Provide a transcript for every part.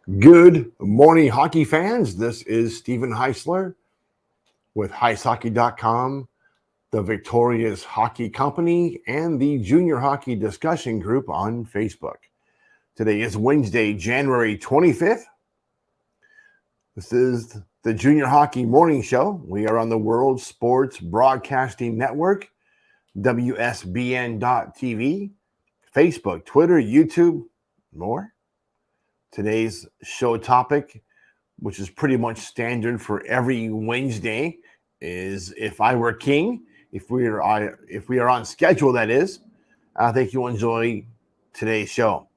Good morning, hockey fans. This is Stephen Heisler with HeisHockey.com, the Victorious Hockey Company, and the Junior Hockey Discussion Group on Facebook. Today is Wednesday, January 25th. This is the Junior Hockey Morning Show. We are on the World Sports Broadcasting Network, WSBN.TV, Facebook, Twitter, YouTube, more. Today's show topic, which is pretty much standard for every Wednesday, is if I were king. If we are on schedule, that is. I think you'll enjoy today's show.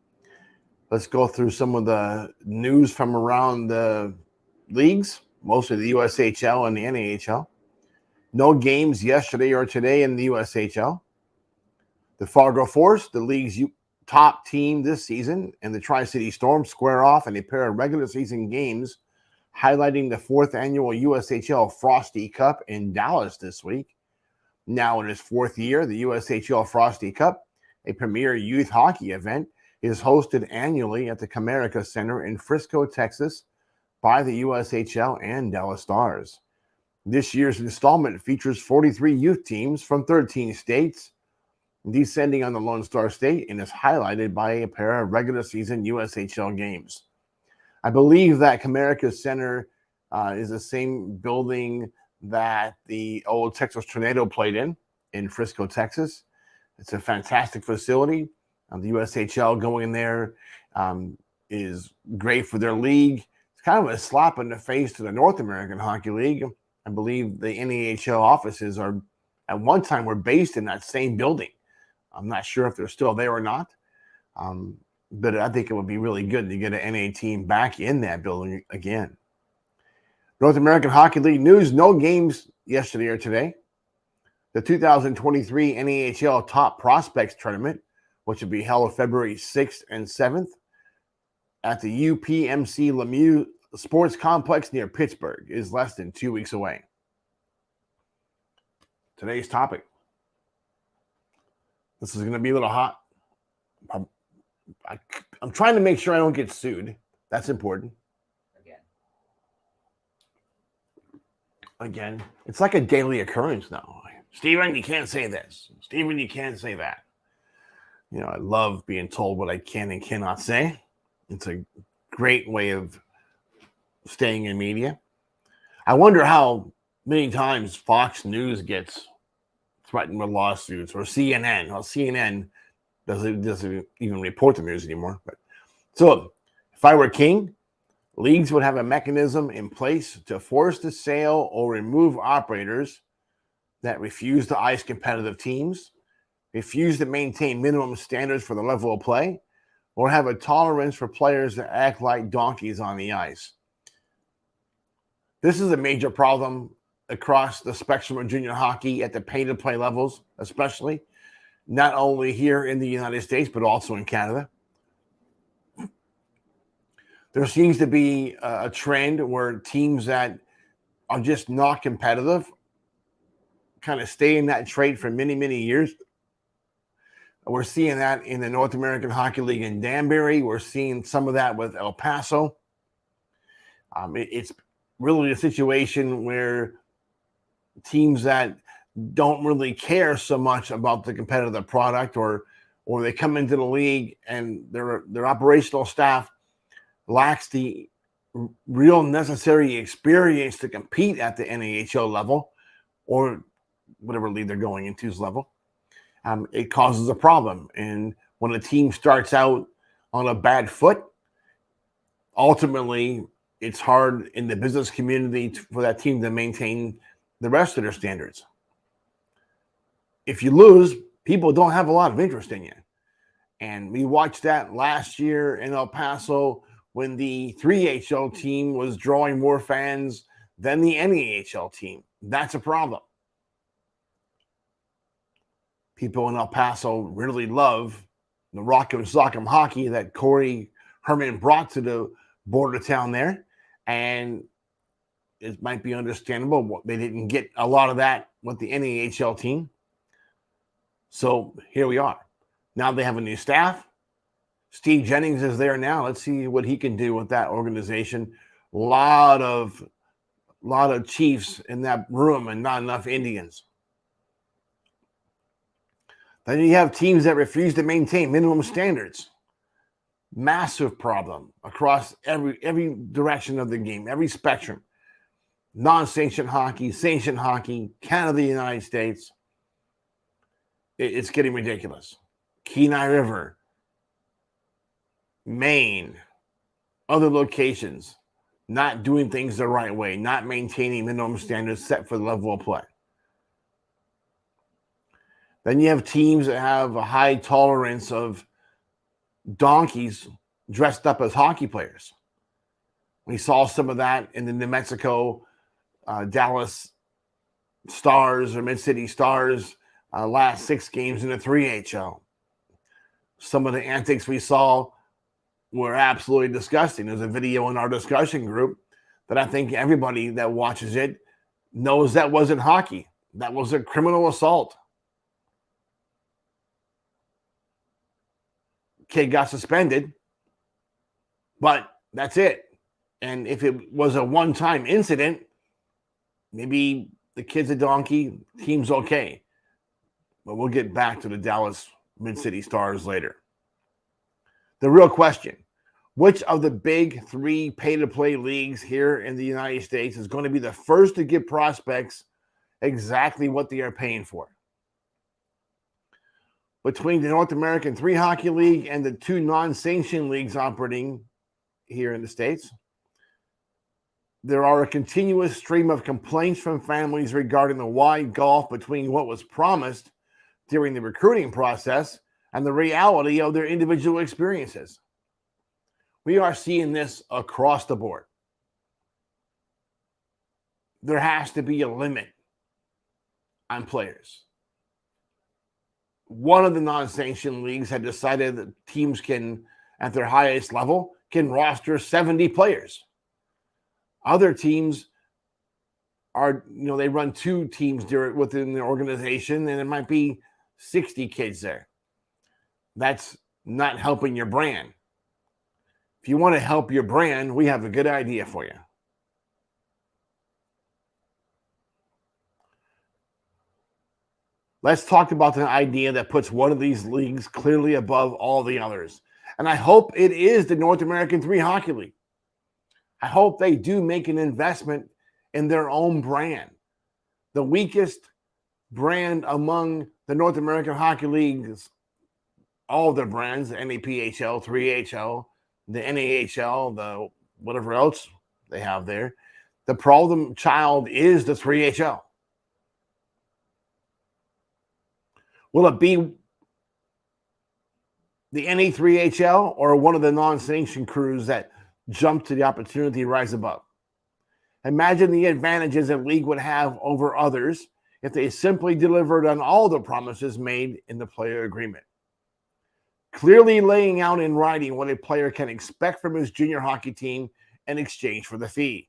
Let's go through some of the news from around the leagues, mostly the USHL and the NAHL. No games yesterday or today in the USHL. The Fargo Force, the league's top team this season, and the Tri-City Storm square off in a pair of regular season games, highlighting the fourth annual USHL Frosty Cup in Dallas this week. Now in its fourth year, the USHL Frosty Cup, a premier youth hockey event, is hosted annually at the Comerica Center in Frisco, Texas, by the USHL and Dallas Stars. This year's installment features 43 youth teams from 13 states, descending on the Lone Star State, and is highlighted by a pair of regular season USHL games. I believe that Comerica Center is the same building that the old Texas Tornado played in Frisco, Texas. It's a fantastic facility. The USHL going in there is great for their league. It's kind of a slap in the face to the North American Hockey League. I believe the NAHL offices are at one time were based in that same building. I'm not sure if they're still there or not, but I think it would be really good to get an NA team back in that building again. North American Hockey League news, no games yesterday or today. The 2023 NAHL Top Prospects Tournament, which will be held February 6th and 7th at the UPMC Lemieux Sports Complex near Pittsburgh, is less than 2 weeks away. Today's topic. This is going to be a little hot. I'm trying to make sure I don't get sued. That's important. Again. It's like a daily occurrence now. Stephen, you can't say this. Stephen, you can't say that. You know, I love being told what I can and cannot say. It's a great way of staying in media. I wonder how many times Fox News gets threatened with lawsuits, or CNN. Well, CNN doesn't even report the news anymore. But so, if I were king, leagues would have a mechanism in place to force the sale or remove operators that refuse to ice competitive teams, refuse to maintain minimum standards for the level of play, or have a tolerance for players that act like donkeys on the ice. This is a major problem across the spectrum of junior hockey at the pay-to-play levels, especially, not only here in the United States, but also in Canada. There seems to be a trend where teams that are just not competitive kind of stay in that trade for many, many years. We're seeing that in the North American Hockey League in Danbury. We're seeing some of that with El Paso. It's really a situation where teams that don't really care so much about the competitive product, or they come into the league and their operational staff lacks the real necessary experience to compete at the NAHL level or whatever league they're going into's level. It causes a problem. And when a team starts out on a bad foot, ultimately it's hard in the business community for that team to maintain the rest of their standards. If you lose, people don't have a lot of interest in you. And we watched that last year in El Paso when the 3HL team was drawing more fans than the NAHL team. That's a problem. People in El Paso really love the Rock'em Sock'em hockey that Corey Herman brought to the border town there. And it might be understandable. They didn't get a lot of that with the NAHL team. So here we are. Now they have a new staff. Steve Jennings is there now. Let's see what he can do with that organization. Lot of Chiefs in that room and not enough Indians. Then you have teams that refuse to maintain minimum standards. Massive problem across every direction of the game, every spectrum. Non-sanctioned hockey, sanctioned hockey, Canada, the United States. It's getting ridiculous. Kenai River, Maine, other locations, not doing things the right way, not maintaining minimum standards set for the level of play. Then you have teams that have a high tolerance of donkeys dressed up as hockey players. We saw some of that in the New Mexico Dallas Stars or Mid-City Stars last 6 games in the 3HL. Some of the antics we saw were absolutely disgusting. There's a video in our discussion group that I think everybody that watches it knows that wasn't hockey. That was a criminal assault. Kid got suspended, but that's it. And if it was a one-time incident, maybe the kid's a donkey, team's okay. But we'll get back to the Dallas Mid-City Stars later. The real question, which of the big 3 pay-to-play leagues here in the United States is going to be the first to give prospects exactly what they are paying for? Between the North American 3 Hockey League and the 2 non-sanctioned leagues operating here in the States, there are a continuous stream of complaints from families regarding the wide gulf between what was promised during the recruiting process and the reality of their individual experiences. We are seeing this across the board. There has to be a limit on players. One of the non-sanctioned leagues had decided that teams can, at their highest level, can roster 70 players. Other teams are, they run 2 teams within the organization, and it might be 60 kids there. That's not helping your brand. If you want to help your brand, we have a good idea for you. Let's talk about the idea that puts one of these leagues clearly above all the others. And I hope it is the North American 3 Hockey League. I hope they do make an investment in their own brand. The weakest brand among the North American Hockey Leagues, all of their brands, the NAPHL, 3HL, the NAHL, the whatever else they have there. The problem child is the 3HL. Will it be the NA3HL or one of the non-sanctioned crews that jump to the opportunity to rise above? Imagine the advantages a league would have over others if they simply delivered on all the promises made in the player agreement. Clearly laying out in writing what a player can expect from his junior hockey team in exchange for the fee.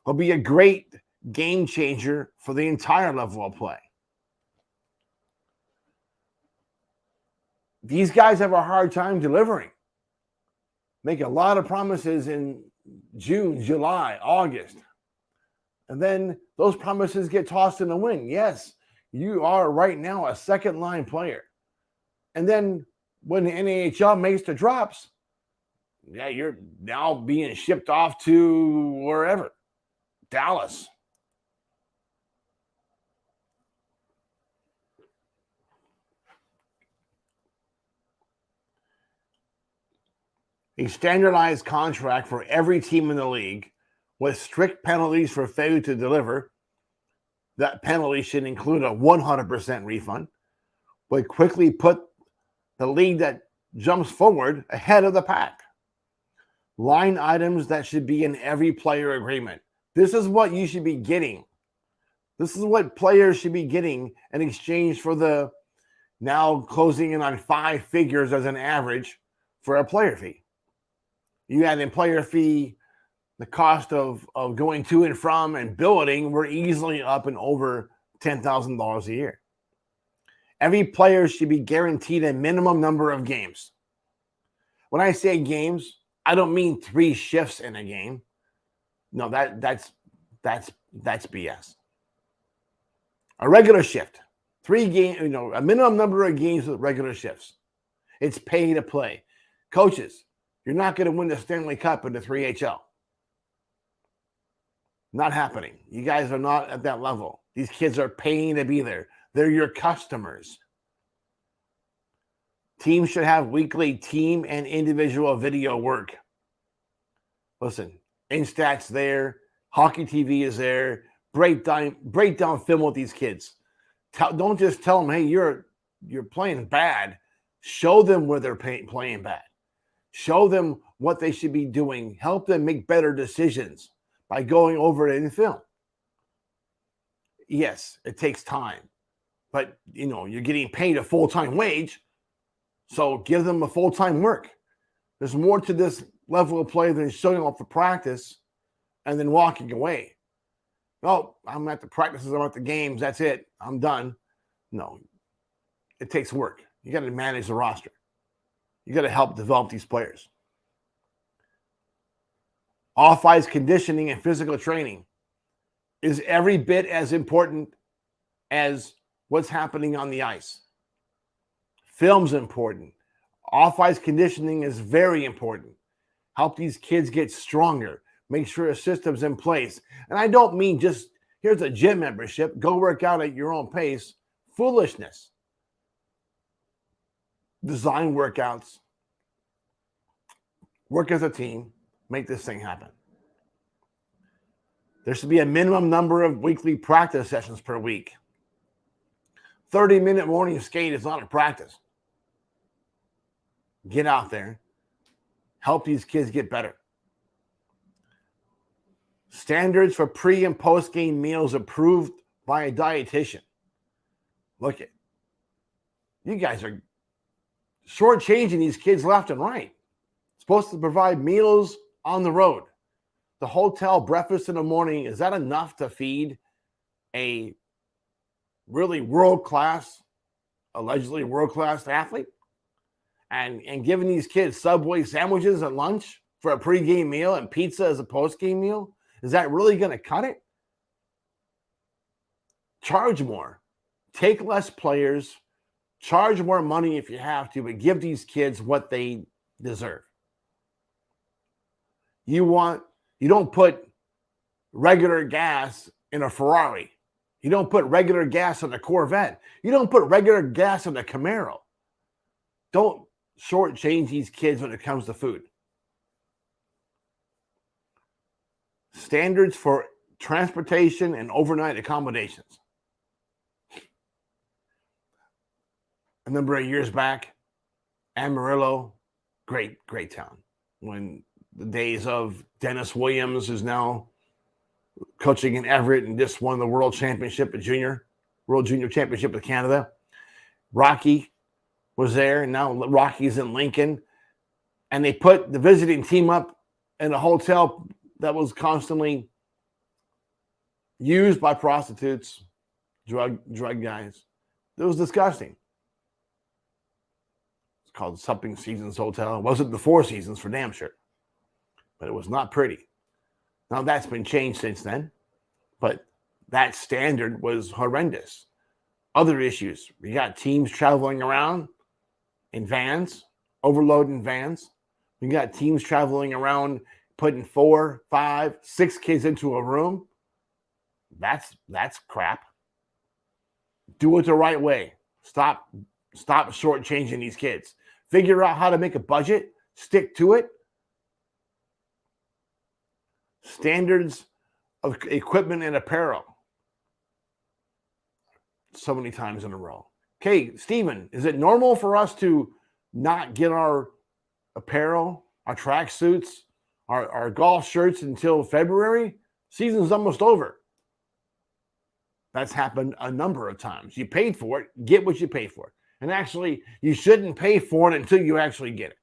Will be a great game changer for the entire level of play. These guys have a hard time delivering. Make a lot of promises in June, July, August. And then those promises get tossed in the wind. Yes, you are right now a second-line player. And then when the NAHL makes the drops, you're now being shipped off to wherever. Dallas. A standardized contract for every team in the league with strict penalties for failure to deliver. That penalty should include a 100% refund, would quickly put the league that jumps forward ahead of the pack. Line items that should be in every player agreement. This is what you should be getting. This is what players should be getting in exchange for the now closing in on 5 figures as an average for a player fee. You add in player fee, the cost of going to and from and billeting, we're easily up and over $10,000 a year. Every player should be guaranteed a minimum number of games. When I say games, I don't mean 3 shifts in a game. No, that's BS. A regular shift, 3 games, a minimum number of games with regular shifts. It's pay to play. Coaches, you're not going to win the Stanley Cup in the 3HL. Not happening. You guys are not at that level. These kids are paying to be there. They're your customers. Teams should have weekly team and individual video work. Listen, Instax there, Hockey TV is there. Break down film with these kids. Don't just tell them, hey, you're playing bad. Show them where they're playing bad. Show them what they should be doing. Help them make better decisions by going over it in film. Yes, it takes time, but you're getting paid a full-time wage, so give them a full-time work. There's more to this level of play than showing up for practice and then walking away. Oh, I'm at the practices, I'm at the games, that's it, I'm done. No, it takes work. You got to manage the roster. You got to help develop these players. Off-ice conditioning and physical training is every bit as important as what's happening on the ice. Film's important. Off-ice conditioning is very important. Help these kids get stronger. Make sure a system's in place. And I don't mean just, here's a gym membership, go work out at your own pace. Foolishness. Design workouts. Work as a team. Make this thing happen. There should be a minimum number of weekly practice sessions per week. 30-minute morning skate is not a practice. Get out there. Help these kids get better. Standards for pre- and post-game meals approved by a dietitian. Look at, you guys are shortchanging these kids left and right. Supposed to provide meals on the road. The hotel breakfast in the morning, is that enough to feed a really world-class, allegedly world-class athlete? And giving these kids Subway sandwiches at lunch for a pregame meal and pizza as a postgame meal? Is that really going to cut it? Charge more. Take less players. Charge more money if you have to, but give these kids what they deserve. You don't put regular gas in a Ferrari. You don't put regular gas in a Corvette. You don't put regular gas in a Camaro. Don't shortchange these kids when it comes to food. Standards for transportation and overnight accommodations. A number of years back, Amarillo, great town. When the days of Dennis Williams, who's now coaching in Everett and just won the World Junior Championship of Canada. Rocky was there, and now Rocky's in Lincoln. And they put the visiting team up in a hotel that was constantly used by prostitutes, drug guys. It was disgusting. It's called Something Seasons Hotel. It wasn't the Four Seasons for damn sure. But it was not pretty. Now, that's been changed since then. But that standard was horrendous. Other issues. We got teams traveling around in vans, overloading vans. We got teams traveling around putting 4, 5, 6 kids into a room. That's crap. Do it the right way. Stop shortchanging these kids. Figure out how to make a budget. Stick to it. Standards of equipment and apparel. So many times in a row. Okay, Steven, is it normal for us to not get our apparel, our track suits, our golf shirts until February? Season's almost over. That's happened a number of times. You paid for it, get what you pay for. And actually, you shouldn't pay for it until you actually get it.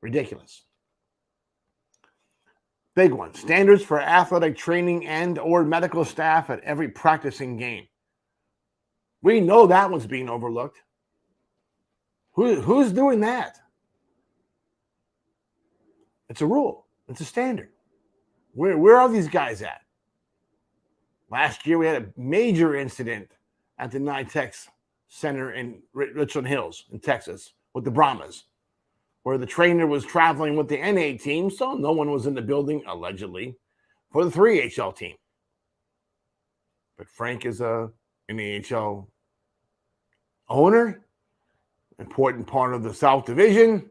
Ridiculous. Big one. Standards for athletic training and or medical staff at every practicing game. We know that one's being overlooked. Who's doing that? It's a rule. It's a standard. Where are these guys at? Last year, we had a major incident at the NYTEX Center in Richland Hills in Texas with the Brahmas, where the trainer was traveling with the NA team, so no one was in the building, allegedly, for the 3HL team. But Frank is a NAHL owner, important part of the South Division.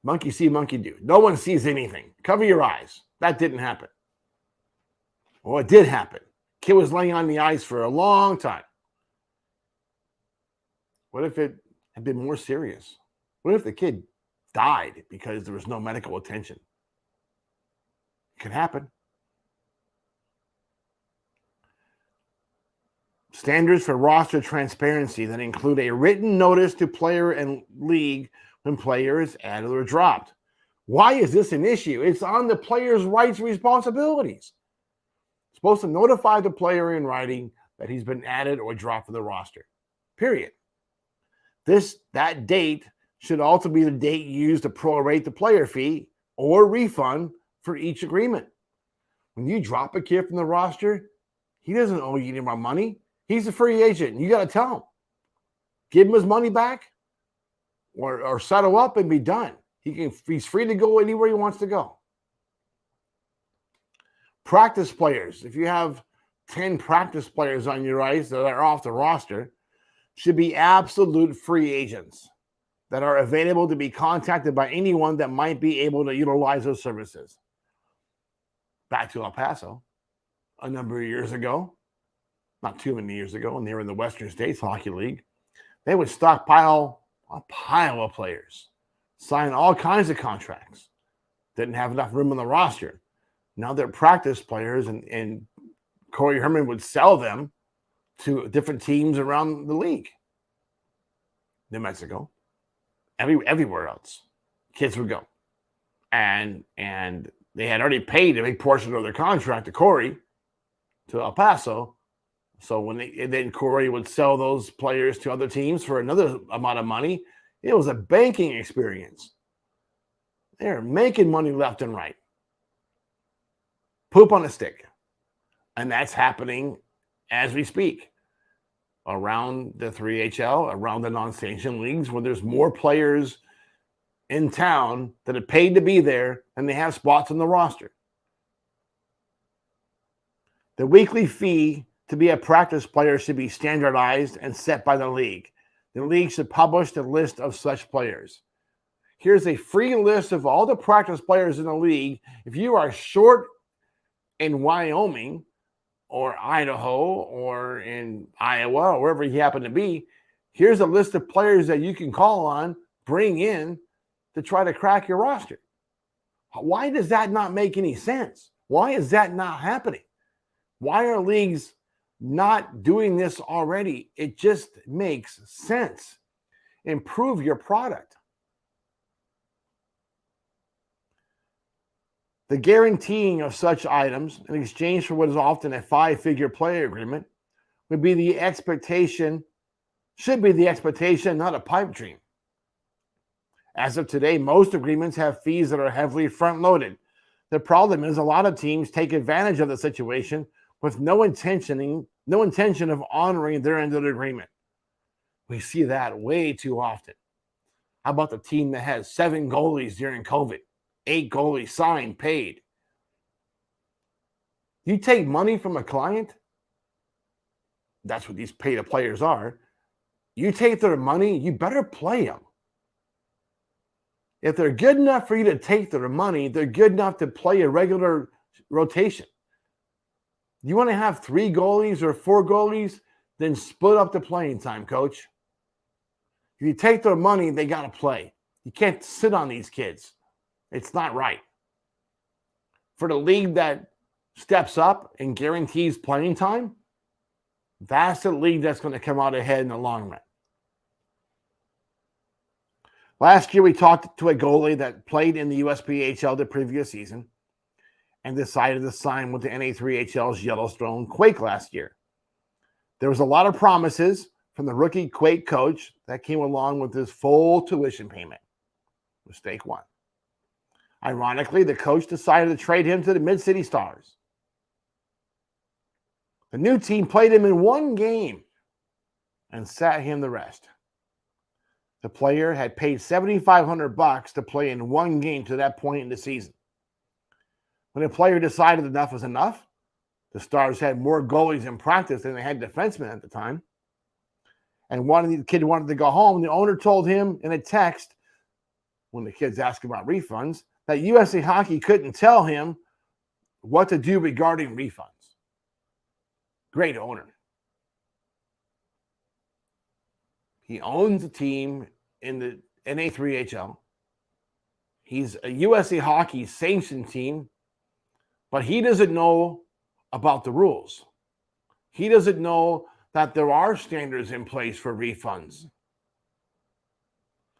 Monkey see, monkey do. No one sees anything. Cover your eyes. That didn't happen. Well, it did happen. Kid was laying on the ice for a long time. What if it had been more serious? What if the kid died because there was no medical attention? It could happen. Standards for roster transparency that include a written notice to player and league when player is added or dropped. Why is this an issue? It's on the player's rights and responsibilities. It's supposed to notify the player in writing that he's been added or dropped from the roster. Period. That date should also be the date used to prorate the player fee or refund for each agreement. When you drop a kid from the roster, he doesn't owe you any more money. He's a free agent. You got to tell him. Give him his money back or settle up and be done. He's free to go anywhere he wants to go. Practice players. If you have 10 practice players on your ice that are off the roster, should be absolute free agents that are available to be contacted by anyone that might be able to utilize those services. Back to El Paso, a number of years ago, not too many years ago, when they were in the Western States Hockey League, they would stockpile a pile of players, sign all kinds of contracts, didn't have enough room on the roster. Now they're practice players, and Corey Herman would sell them to different teams around the league. New Mexico, everywhere else, kids would go. And they had already paid a big portion of their contract to Corey, to El Paso. So then Corey would sell those players to other teams for another amount of money. It was a banking experience. They're making money left and right. Poop on a stick. And that's happening as we speak around the 3HL, around the non-sanctioned leagues, where there's more players in town that are paid to be there and they have spots on the roster. The weekly fee to be a practice player should be standardized and set by the league. The league should publish the list of such players. Here's a free list of all the practice players in the league. If you are short in Wyoming or Idaho or in Iowa or wherever you happen to be, here's a list of players that you can call on, bring in to try to crack your roster. Why does that not make any sense? Why is that not happening? Why are leagues not doing this already? It just makes sense. Improve your product. The guaranteeing of such items in exchange for what is often a 5-figure player agreement should be the expectation, not a pipe dream. As of today, most agreements have fees that are heavily front-loaded. The problem is a lot of teams take advantage of the situation with no intention of honoring their end of the agreement. We see that way too often. How about the team that has 7 goalies during COVID? 8 goalies signed, paid. You take money from a client, that's what these pay-to players are. You take their money, you better play them. If they're good enough for you to take their money, they're good enough to play a regular rotation. You want to have 3 goalies or 4 goalies? Then split up the playing time, coach. If you take their money, they got to play. You can't sit on these kids. It's not right. For the league that steps up and guarantees playing time, that's the league that's going to come out ahead in the long run. Last year, we talked to a goalie that played in the USPHL the previous season and decided to sign with the NA3HL's Yellowstone Quake last year. There was a lot of promises from the rookie Quake coach that came along with his full tuition payment. Mistake 1. Ironically, the coach decided to trade him to the Mid-City Stars. The new team played him in one game and sat him the rest. The player had paid $7,500 to play in one game to that point in the season. When the player decided enough was enough, the Stars had more goalies in practice than they had defensemen at the time. And the kid wanted to go home. The owner told him in a text, when the kids asked about refunds, that USA Hockey couldn't tell him what to do regarding refunds. Great owner. He owns a team in the NA3HL. He's a USA Hockey sanctioned team, but he doesn't know about the rules. He doesn't know that there are standards in place for refunds.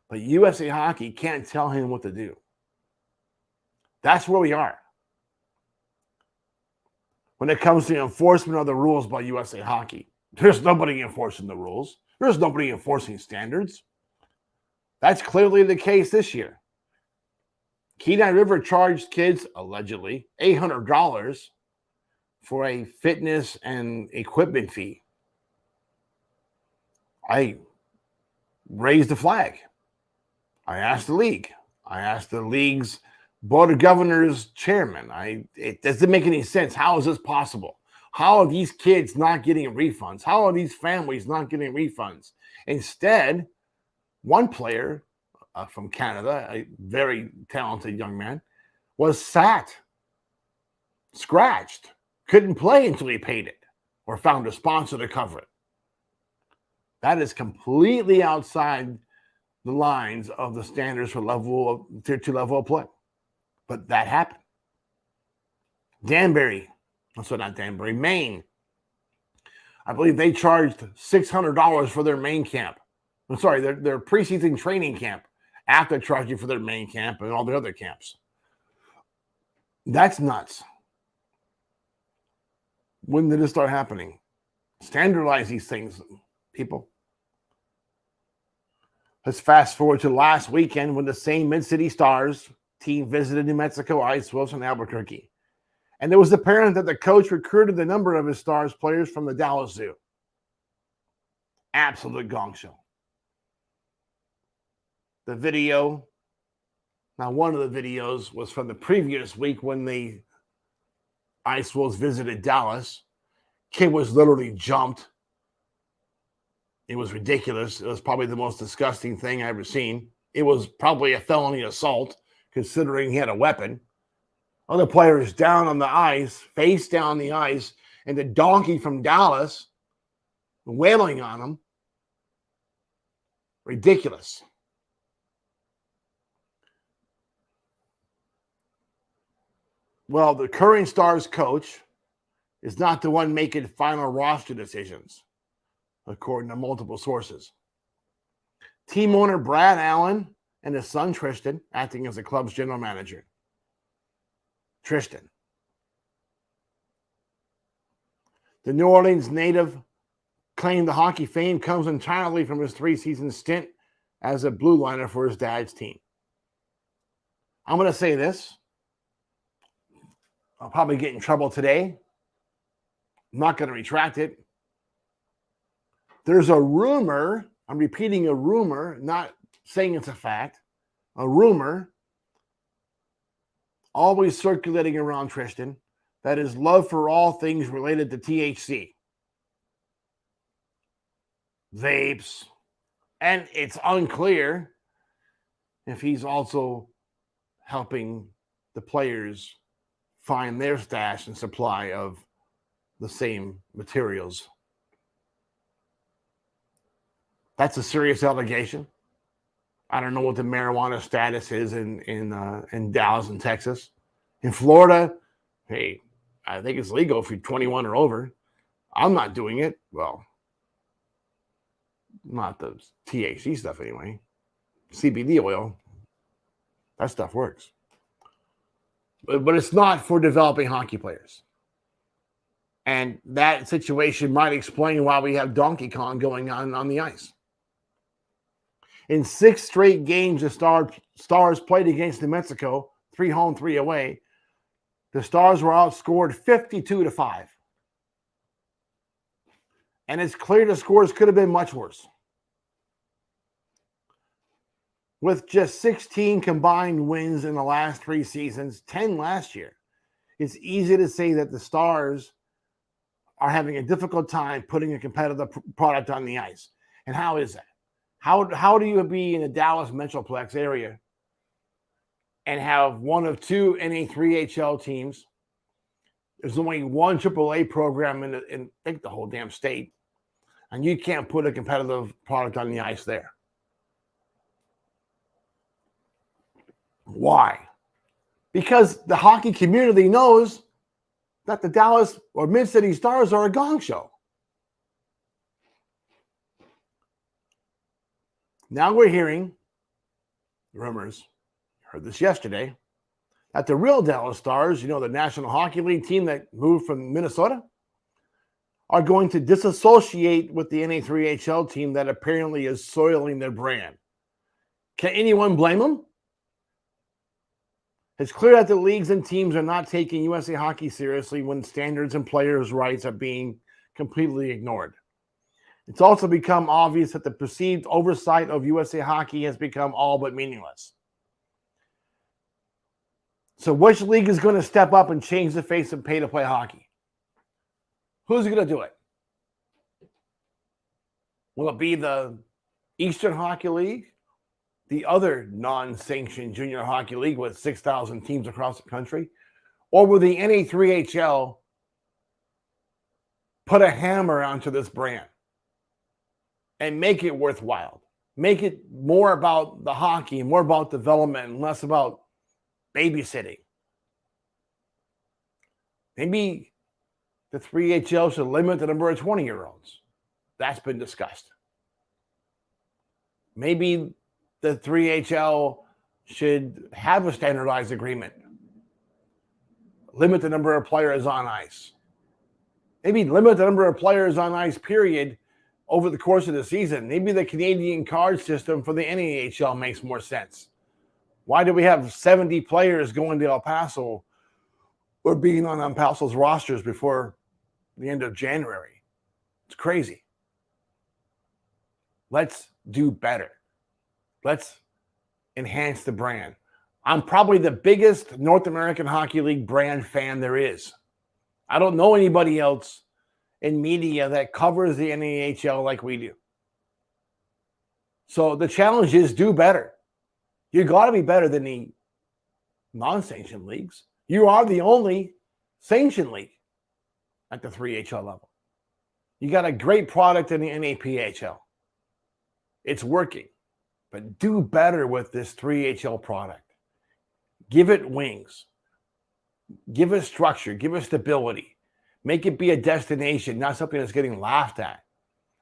But USA Hockey can't tell him what to do. That's where we are. When it comes to enforcement of the rules by USA Hockey, there's nobody enforcing the rules. There's nobody enforcing standards. That's clearly the case this year. Kenai River charged kids, allegedly, $800 for a fitness and equipment fee. I raised the flag. I asked the league. I asked the league's board of governors chairman. It doesn't make any sense. How is this possible? How are these kids not getting refunds? How are these families not getting refunds? Instead, one player from Canada, a very talented young man, was scratched, couldn't play until he paid it or found a sponsor to cover it. That is completely outside the lines of the standards for tier 2 level of play. But that happened. Maine. I believe they charged $600 for their main camp. I'm sorry, their preseason training camp after charging for their main camp and all the other camps. That's nuts. When did this start happening? Standardize these things, people. Let's fast forward to last weekend when the same Mid-City Stars team visited New Mexico Ice Wolves in Albuquerque. And it was apparent that the coach recruited a number of his Stars players from the Dallas Zoo. Absolute gong show. The video, now one of the videos was from the previous week when the Ice Wolves visited Dallas. Kid was literally jumped. It was ridiculous. It was probably the most disgusting thing I ever seen. It was probably a felony assault, considering he had a weapon. Other players down on the ice, face down on the ice, and the donkey from Dallas wailing on him. Ridiculous. Well, the current Stars coach is not the one making final roster decisions, according to multiple sources. Team owner Brad Allen and his son Tristan acting as the club's general manager. Tristan. The New Orleans native claimed the hockey fame comes entirely from his 3-season stint as a blue liner for his dad's team. I'm going to say this. I'll probably get in trouble today. I'm not going to retract it. There's a rumor, I'm repeating a rumor, not saying it's a fact, a rumor always circulating around Tristan that his love for all things related to THC, vapes, and it's unclear if he's also helping the players find their stash and supply of the same materials. That's a serious allegation. I don't know what the marijuana status is in Dallas and Texas. In Florida, hey, I think it's legal if you're 21 or over. I'm not doing it. Well, not the THC stuff anyway. CBD oil, that stuff works. But it's not for developing hockey players. And that situation might explain why we have Donkey Kong going on the ice. In 6 straight games, the Stars played against New Mexico 3 home, 3 away. The Stars were outscored 52-5. And it's clear the scores could have been much worse. With just 16 combined wins in the last 3 seasons, 10 last year, it's easy to say that the Stars are having a difficult time putting a competitive product on the ice. And how is that? How do you be in the Dallas Metroplex area and have one of 2 NA3HL teams? There's only one AAA program in I think the whole damn state, and you can't put a competitive product on the ice there. Why? Because the hockey community knows that the Dallas or Mid-City Stars are a gong show. Now we're hearing rumors, heard this yesterday, that the real Dallas Stars, the National Hockey League team that moved from Minnesota, are going to disassociate with the NA3HL team that apparently is soiling their brand. Can anyone blame them? It's clear that the leagues and teams are not taking USA Hockey seriously when standards and players' rights are being completely ignored. It's also become obvious that the perceived oversight of USA Hockey has become all but meaningless. So which league is going to step up and change the face of pay-to-play hockey? Who's going to do it? Will it be the Eastern Hockey League? The other non-sanctioned junior hockey league with 6,000 teams across the country? Or will the NA3HL put a hammer onto this brand and make it worthwhile? Make it more about the hockey, more about development, and less about babysitting. Maybe the 3HL should limit the number of 20-year-olds. That's been discussed. Maybe the 3HL should have a standardized agreement. Limit the number of players on ice. Maybe limit the number of players on ice, period, over the course of the season. Maybe the Canadian card system for the NAHL makes more sense. Why do we have 70 players going to El Paso or being on El Paso's rosters before the end of January? It's crazy. Let's do better. Let's enhance the brand. I'm probably the biggest North American Hockey League brand fan there is. I don't know anybody else in media that covers the NAHL like we do. So the challenge is do better. You got to be better than the non-sanctioned leagues. You are the only sanctioned league at the 3HL level. You got a great product in the NAPHL. It's working. But do better with this 3HL product. Give it wings. Give it structure. Give it stability. Make it be a destination, not something that's getting laughed at.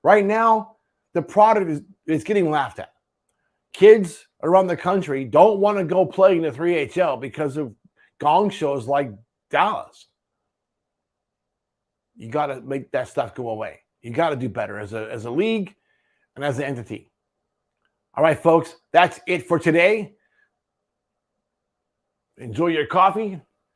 Right now, the product is getting laughed at. Kids around the country don't want to go play in the 3HL because of gong shows like Dallas. You got to make that stuff go away. You got to do better as a league and as an entity. All right, folks, that's it for today. Enjoy your coffee.